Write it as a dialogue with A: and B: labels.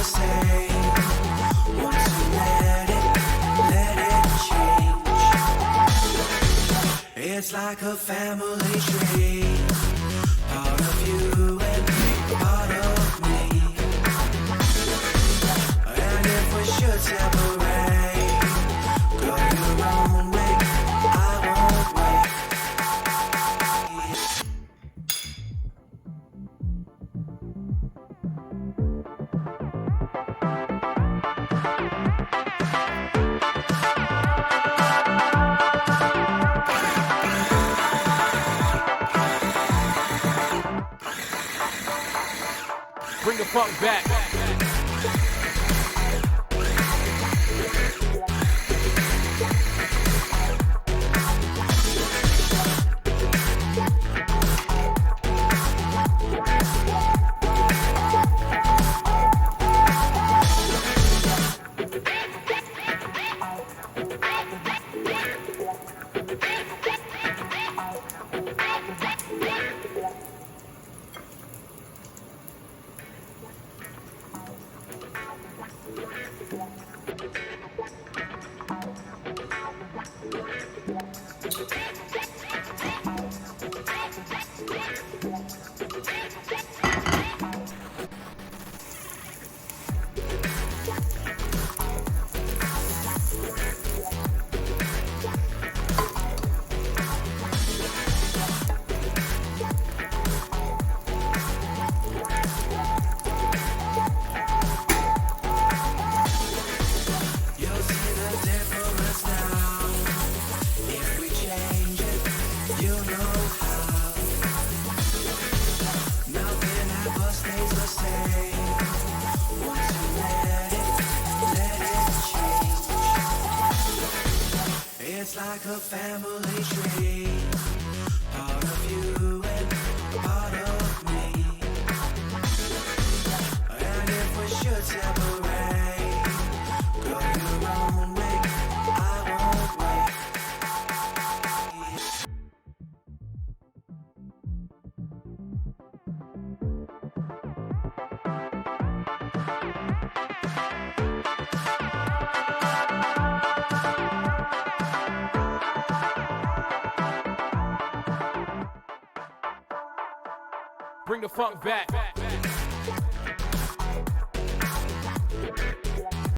A: same. Want to let it change. It's like a family tree. Part of you and part of me. And if we should separate, go your own way, I won't wait.
B: Bring the funk back. It's like a family tree. Part of you and part of me. And if we should separate, go your own way, I won't wait. Bring the funk back.